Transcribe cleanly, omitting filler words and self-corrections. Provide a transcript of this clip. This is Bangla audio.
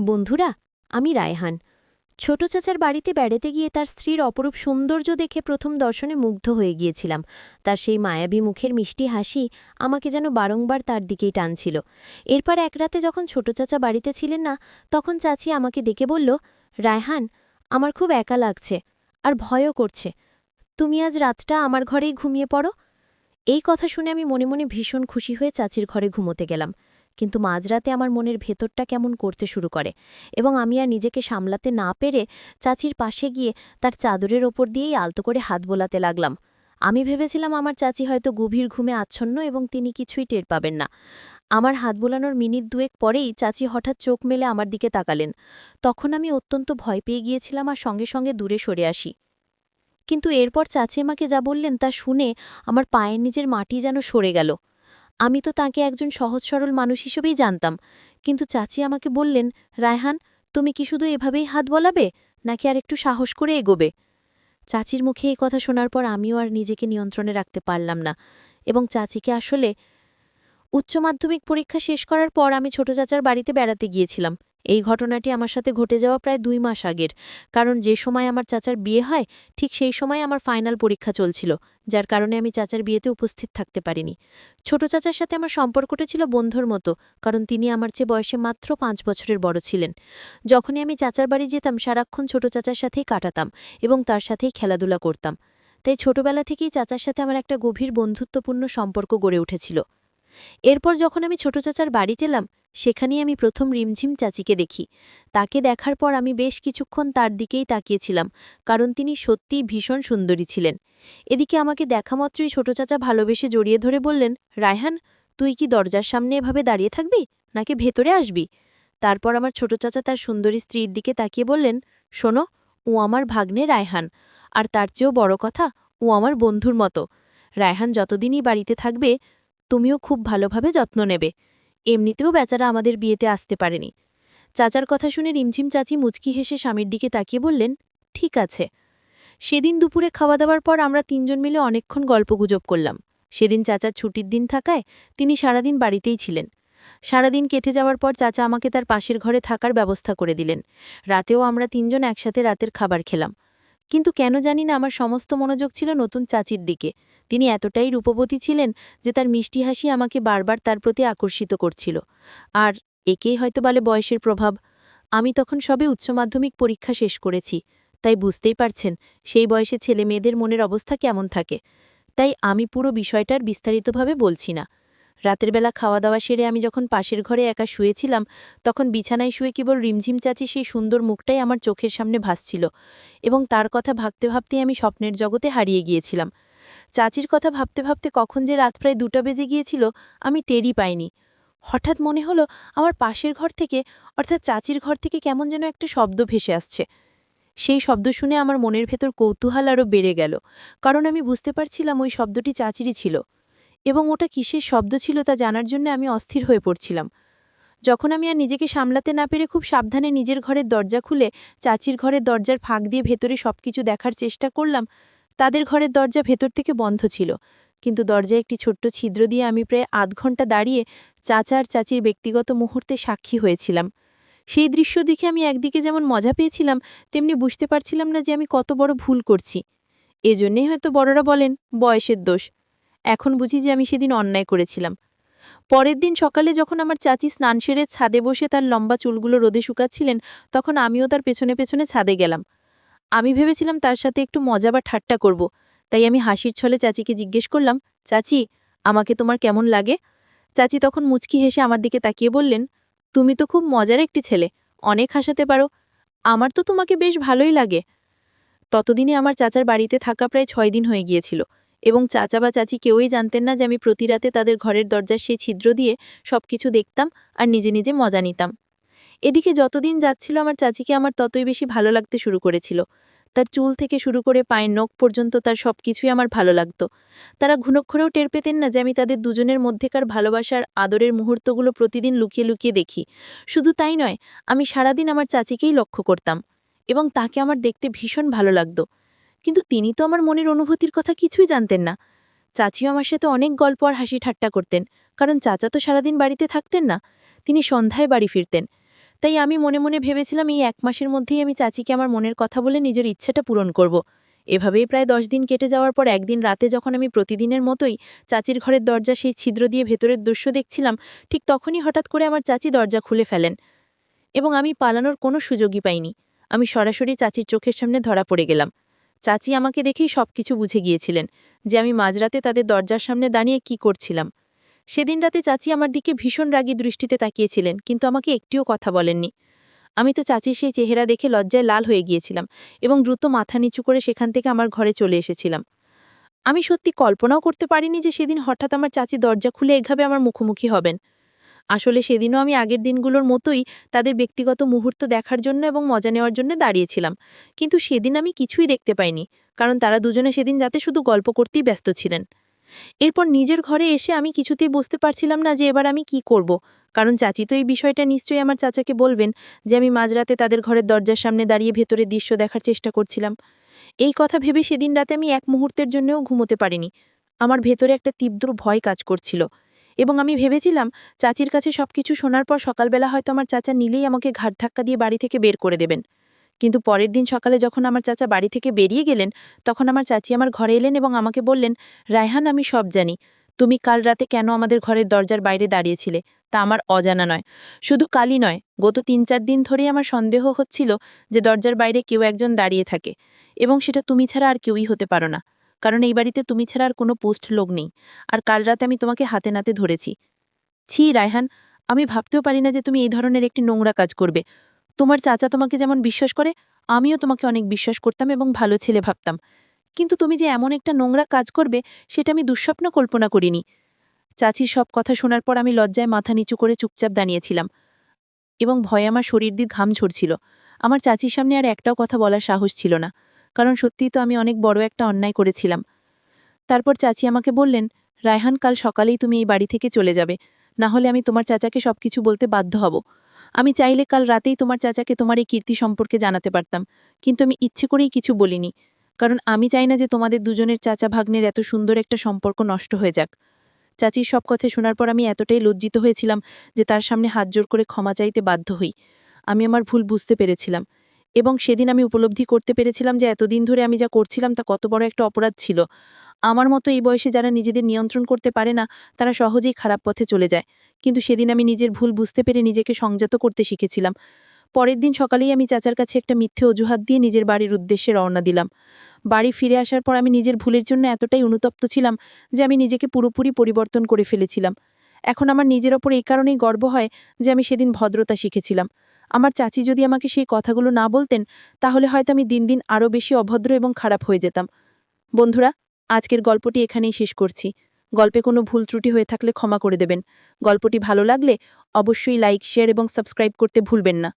বন্ধুরা, আমি রায়হান। ছোট চাচার বাড়িতে বেড়াতে গিয়ে তার স্ত্রীর অপরূপ সৌন্দর্য দেখে প্রথম দর্শনে মুগ্ধ হয়ে গিয়েছিলাম। তার সেই মায়াবী মুখের মিষ্টি হাসি আমাকে যেন বারংবার তার দিকেই টানছিল। এরপর এক রাতে যখন ছোট চাচা বাড়িতে ছিলেন না, তখন চাচি আমাকে ডেকে বলল, রায়হান, আমার খুব একা লাগছে আর ভয়ও করছে। তুমি আজ রাতটা আমার ঘরেই ঘুমিয়ে পড়ো। এই কথা শুনে আমি মনে মনে ভীষণ খুশি হয়ে চাচির ঘরে ঘুমোতে গেলাম। কিন্তু মাঝরাতে আমার মনের ভেতরটা কেমন করতে শুরু করে এবং আমি আর নিজেকে সামলাতে না পেরে চাচির পাশে গিয়ে তার চাদরের ওপর দিয়েই আলতো করে হাত বোলাতে লাগলাম। আমি ভেবেছিলাম আমার চাচি হয়তো গভীর ঘুমে আচ্ছন্ন এবং তিনি কিছুই টের পাবেন না। আমার হাত বোলানোর মিনিট দুয়েক পরেই চাচি হঠাৎ চোখ মেলে আমার দিকে তাকালেন। তখন আমি অত্যন্ত ভয় পেয়ে গিয়েছিলাম আর সঙ্গে সঙ্গে দূরে সরে আসি। কিন্তু এরপর চাচি আমাকে যা বললেন তা শুনে আমার পায়ের নিচের মাটি যেন সরে গেল। আমি তো তাকে একজন সহজ সরল মানুষ হিসেবেই জানতাম, কিন্তু চাচি আমাকে বললেন, রায়হান, তুমি কি শুধু এভাবেই হাত বলাবে, নাকি আর একটু সাহস করে এগোবে? চাচির মুখে এই কথা শোনার পর আমিও আর নিজেকে নিয়ন্ত্রণে রাখতে পারলাম না এবং চাচিকে আসলে উচ্চ মাধ্যমিক পরীক্ষা শেষ করার পর আমি ছোট চাচার বাড়িতে বেড়াতে গিয়েছিলাম। এই ঘটনাটি আমার সাথে ঘটে যাওয়া প্রায় ২ মাস আগের, কারণ যে সময় আমার চাচার বিয়ে হয় ঠিক সেই সময় আমার ফাইনাল পরীক্ষা চলছিল, যার কারণে আমি চাচার বিয়েতে উপস্থিত থাকতে পারিনি। ছোট চাচার সাথে আমার সম্পর্কটা ছিল বন্ধুর মতো, কারণ তিনি আমার চেয়ে বয়সে মাত্র ৫ বছরের বড় ছিলেন। যখনই আমি চাচার বাড়ি যেতাম সারাক্ষণ ছোট চাচার সাথেই কাটাতাম এবং তার সাথেই খেলাধুলা করতাম। তাই ছোটবেলা থেকেই চাচার সাথে আমার একটা গভীর বন্ধুত্বপূর্ণ সম্পর্ক গড়ে উঠেছিল। এরপর যখন আমি ছোট চাচার বাড়ি গেলাম, সেখানেই আমি প্রথম রিমঝিম চাচিকে দেখি। তাকে দেখার পর আমি বেশ কিছুক্ষণ তার দিকেই তাকিয়েছিলাম, কারণ তিনি সত্যিই ভীষণ সুন্দরী ছিলেন। এদিকে আমাকে দেখামাত্রই ছোট চাচা ভালোবেসে জড়িয়ে ধরে বললেন, রায়হান, তুই কি দরজার সামনে এভাবে দাঁড়িয়ে থাকবি, নাকি ভেতরে আসবি? তারপর আমার ছোট চাচা তার সুন্দরী স্ত্রীর দিকে তাকিয়ে বললেন, শোনো, ও আমার ভাগ্নে রায়হান, আর তার চেয়েও বড় কথা, ও আমার বন্ধুর মতো। রায়হান যতদিনই বাড়িতে থাকবে, তুমিও খুব ভালোভাবে যত্ন নেবে। এমনিতেও বেচারা আমাদের বিয়েতে আসতে পারেনি। চাচার কথা শুনে রিমঝিম চাচি মুচকি হেসে স্বামীর দিকে তাকিয়ে বললেন, ঠিক আছে। সেদিন দুপুরে খাওয়া দাওয়ার পর আমরা ৩ জন মিলে অনেকক্ষণ গল্পগুজব করলাম। সেদিন চাচার ছুটির দিন থাকায় তিনি সারাদিন বাড়িতেই ছিলেন। সারাদিন কেটে যাওয়ার পর চাচা আমাকে তার পাশের ঘরে থাকার ব্যবস্থা করে দিলেন। রাতেও আমরা ৩ জন একসাথে রাতের খাবার খেলাম। কিন্তু কেন জানি না আমার সমস্ত মনোযোগ ছিল নতুন চাচির দিকে। তিনি এতটাই রূপবতী ছিলেন যে তার মিষ্টি হাসি আমাকে বারবার তার প্রতি আকর্ষিত করছিল। আর একেই হয়তো বলে বয়সের প্রভাব। আমি তখন সবে উচ্চ মাধ্যমিক পরীক্ষা শেষ করেছি, তাই বুঝতেই পারছেন সেই বয়সে ছেলে মেয়েদের মনের অবস্থা কেমন থাকে। তাই আমি পুরো বিষয়টার বিস্তারিতভাবে বলছি না। রাতের বেলা খাওয়া দাওয়া সেরে আমি যখন পাশের ঘরে একা শুয়েছিলাম, তখন বিছানায় শুয়ে কেবল রিমঝিম চাচি সেই সুন্দর মুখটাই আমার চোখের সামনে ভাসছিল এবং তার কথা ভাবতে ভাবতেই আমি স্বপ্নের জগতে হারিয়ে গিয়েছিলাম। চাচির কথা ভাবতে ভাবতে কখন যে রাত প্রায় ২টা বেজে গিয়েছিল আমি টেরই পাইনি। হঠাৎ মনে হলো আমার পাশের ঘর থেকে, অর্থাৎ চাচির ঘর থেকে কেমন যেন একটা শব্দ ভেসে আসছে। সেই শব্দ শুনে আমার মনের ভেতর কৌতূহল আরও বেড়ে গেল, কারণ আমি বুঝতে পারছিলাম ওই শব্দটি চাচিরই ছিল এবং ওটা কিসের শব্দ ছিল তা জানার জন্য আমি অস্থির হয়ে পড়ছিলাম। যখন আমি আর নিজেকে সামলাতে না পেরে খুব সাবধানে নিজের ঘরের দরজা খুলে চাচির ঘরের দরজার ফাঁক দিয়ে ভেতরে সবকিছু দেখার চেষ্টা করলাম, তাদের ঘরের দরজা ভেতর থেকে বন্ধ ছিল, কিন্তু দরজায় একটি ছোট্ট ছিদ্র দিয়ে আমি প্রায় আধ ঘন্টা দাঁড়িয়ে চাচা আর চাচির ব্যক্তিগত মুহূর্তে সাক্ষী হয়েছিলাম। সেই দৃশ্য দেখে আমি একদিকে যেমন মজা পেয়েছিলাম, তেমনি বুঝতে পারছিলাম না যে আমি কত বড় ভুল করছি। এজন্যই হয়তো বড়রা বলেন বয়সের দোষ। এখন বুঝি যে আমি সেদিন অন্যায় করেছিলাম। পরের দিন সকালে যখন আমার চাচি স্নান সেরে ছাদে বসে তার লম্বা চুলগুলো রোদে শুকাচ্ছিলেন, তখন আমিও তার পেছনে পেছনে ছাদে গেলাম। আমি ভেবেছিলাম তার সাথে একটু মজা বা ঠাট্টা করব। তাই আমি হাসির ছলে চাচিকে জিজ্ঞেস করলাম, চাচি, আমাকে তোমার কেমন লাগে? চাচি তখন মুচকি হেসে আমার দিকে তাকিয়ে বললেন, তুমি তো খুব মজার একটি ছেলে, অনেক হাসাতে পারো। আমার তো তোমাকে বেশ ভালোই লাগে। ততদিনে আমার চাচার বাড়িতে থাকা প্রায় ৬ দিন হয়ে গিয়েছিল এবং চাচা বা চাচি কেউই জানতেন না যে আমি প্রতি রাতে তাদের ঘরের দরজার সেই ছিদ্র দিয়ে সবকিছু দেখতাম আর নিজে নিজে মজা নিতাম। এদিকে যতদিন যাচ্ছিল আমার চাচিকে আমার ততই বেশি ভালো লাগতে শুরু করেছিল। তার চুল থেকে শুরু করে পায়ের নখ পর্যন্ত তার সবকিছুই আমার ভালো লাগত। তারা ঘুণক্ষরেও টের পেতেন না যে আমি তাদের দুজনের মধ্যেকার ভালোবাসার আদরের মুহূর্তগুলো প্রতিদিন লুকিয়ে লুকিয়ে দেখি। শুধু তাই নয়, আমি সারাদিন আমার চাচিকেই লক্ষ্য করতাম এবং তাকে আমার দেখতে ভীষণ ভালো লাগত। কিন্তু তিনি তো আমার মনের অনুভূতির কথা কিছুই জানতেন না। চাচিও আমার সাথে অনেক গল্প আর হাসি ঠাট্টা করতেন, কারণ চাচা তো সারাদিন বাড়িতে থাকতেন না, তিনি সন্ধ্যায় বাড়ি ফিরতেন। তাই আমি মনে মনে ভেবেছিলাম এই 1 মাসের মধ্যেই আমি চাচিকে আমার মনের কথা বলে নিজের ইচ্ছেটা পূরণ করব। এভাবেই প্রায় 10 দিন কেটে যাওয়ার পর একদিন রাতে যখন আমি প্রতিদিনের মতোই চাচির ঘরের দরজা সেই ছিদ্র দিয়ে ভেতরের দৃশ্য দেখছিলাম, ঠিক তখনই হঠাৎ করে আমার চাচি দরজা খুলে ফেলেন এবং আমি পালানোর কোনো সুযোগই পাইনি। আমি সরাসরি চাচির চোখের সামনে ধরা পড়ে গেলাম। চাচি আমাকে দেখেই সবকিছু বুঝে গিয়েছিলেন যে আমি মাঝরাতে তাদের দরজার সামনে দাঁড়িয়ে কি করছিলাম। সেদিন রাতে চাচি আমার দিকে ভীষণ রাগী দৃষ্টিতে তাকিয়েছিলেন, কিন্তু আমাকে একটিও কথা বলেননি। আমি তো চাচির সেই চেহারা দেখে লজ্জায় লাল হয়ে গিয়েছিলাম এবং দ্রুত মাথা নিচু করে সেখান থেকে আমার ঘরে চলে এসেছিলাম। আমি সত্যি কল্পনাও করতে পারিনি যে সেদিন হঠাৎ আমার চাচি দরজা খুলে এভাবে আমার মুখোমুখি হবেন। আসলে সেদিনও আমি আগের দিনগুলোর মতোই তাদের ব্যক্তিগত মুহূর্ত দেখার জন্য এবং মজা নেওয়ার জন্য দাঁড়িয়েছিলাম। কিন্তু সেদিন আমি কিছুই দেখতে পাইনি, কারণ তারা দুজনে সেদিন যাতে শুধু গল্প করতেই ব্যস্ত ছিলেন। এরপর নিজের ঘরে এসে আমি কিছুতেই বুঝতে পারছিলাম না যে এবার আমি কি করব, কারণ চাচি তো এই বিষয়টা নিশ্চয়ই আমার চাচাকে বলবেন যে আমি মাঝরাতে তাদের ঘরের দরজার সামনে দাঁড়িয়ে ভেতরের দৃশ্য দেখার চেষ্টা করছিলাম। এই কথা ভেবে সেদিন রাতে আমি এক মুহূর্তের জন্যও ঘুমোতে পারিনি। আমার ভেতরে একটা তীব্র ভয় কাজ করছিল এবং আমি ভেবেছিলাম চাচির কাছে সবকিছু শোনার পর সকালবেলা হয়তো আমার চাচা নিলেই আমাকে ঘাট ধাক্কা দিয়ে বাড়ি থেকে বের করে দেবেন। কিন্তু পরের দিন সকালে যখন আমার চাচা বাড়ি থেকে বেরিয়ে গেলেন, তখন আমার চাচি আমার ঘরে এলেন এবং আমাকে বললেন, রায়হান, আমি সব জানি। তুমি কাল রাতে কেন আমাদের ঘরের দরজার বাইরে দাঁড়িয়েছিলে তা আমার অজানা নয়। শুধু কালই নয়, গত ৩-৪ দিন ধরেই আমার সন্দেহ হচ্ছিল যে দরজার বাইরে কেউ একজন দাঁড়িয়ে থাকে, এবং সেটা তুমি ছাড়া আর কেউই হতে পারো না, কারণ এই বাড়িতে তুমি ছাড়া আর কোনো পোস্ট লোক নেই। আর কাল রাতে আমি তোমাকে হাতে নাতে ধরেছি। ছি রায়হান, আমি ভাবতেও পারি না যে তুমি এই ধরনের একটি নোংরা কাজ করবে। তোমার চাচা তোমাকে যেমন বিশ্বাস করে, আমিও তোমাকে অনেক বিশ্বাস করতাম এবং ভালো ছেলে ভাবতাম। কিন্তু তুমি যে এমন একটা নোংরা কাজ করবে, সেটা আমি দুঃস্বপ্ন কল্পনা করিনি। চাচির সব কথা শোনার পর আমি লজ্জায় মাথা নিচু করে চুপচাপ দাঁড়িয়েছিলাম এবং ভয়ে আমার শরীর দিয়ে ঘাম ঝরছিল। আমার চাচির সামনে আর একটাও কথা বলার সাহস ছিল না, কারণ সত্যিই তো আমি অনেক বড় একটা অন্যায় করেছিলাম। তারপর চাচি আমাকে বললেন, রায়হান, কাল সকালেই তুমি এই বাড়ি থেকে চলে যাবে, না হলে আমি তোমার চাচাকে সবকিছু বলতে বাধ্য হব। আমি চাইলে কাল রাতেই তোমার চাচাকে তোমার এই কীর্তি সম্পর্কে জানাতে পারতাম, কিন্তু আমি ইচ্ছে করেই কিছু বলিনি, কারণ আমি চাই না যে তোমাদের দুজনের চাচা ভাগ্নের এত সুন্দর একটা সম্পর্ক নষ্ট হয়ে যাক। চাচির সব কথা শোনার পর আমি এতটাই লজ্জিত হয়েছিলাম যে তার সামনে হাত জোর করে ক্ষমা চাইতে বাধ্য হই। আমি আমার ভুল বুঝতে পেরেছিলাম এবং সেদিন আমি উপলব্ধি করতে পেরেছিলাম যে এতদিন ধরে আমি যা করছিলাম তা কত বড় একটা অপরাধ ছিল। আমার মতো এই বয়সে যারা নিজেদের নিয়ন্ত্রণ করতে পারে না, তারা সহজেই খারাপ পথে চলে যায়। কিন্তু সেদিন আমি নিজের ভুল বুঝতে পেরে নিজেকে সংযত করতে শিখেছিলাম। পরের দিন সকালেই আমি চাচার কাছে একটা মিথ্যে অজুহাত দিয়ে নিজের বাড়ির উদ্দেশ্যে রওনা দিলাম। বাড়ি ফিরে আসার পর আমি নিজের ভুলের জন্য এতটাই অনুতপ্ত ছিলাম যে আমি নিজেকে পুরোপুরি পরিবর্তন করে ফেলেছিলাম। এখন আমার নিজের ওপর এই কারণেই গর্ব হয় যে আমি সেদিন ভদ্রতা শিখেছিলাম। আমার চাচি যদি আমাকে সেই কথাগুলো না বলতেন, তাহলে হয়তো আমি দিন দিন আরও বেশি অভদ্র এবং খারাপ হয়ে যেতাম। বন্ধুরা, আজকের গল্পটি এখানেই শেষ করছি। গল্পে কোনো ভুল ত্রুটি হয়ে থাকলে ক্ষমা করে দেবেন। গল্পটি ভালো লাগলে অবশ্যই লাইক, শেয়ার এবং সাবস্ক্রাইব করতে ভুলবেন না।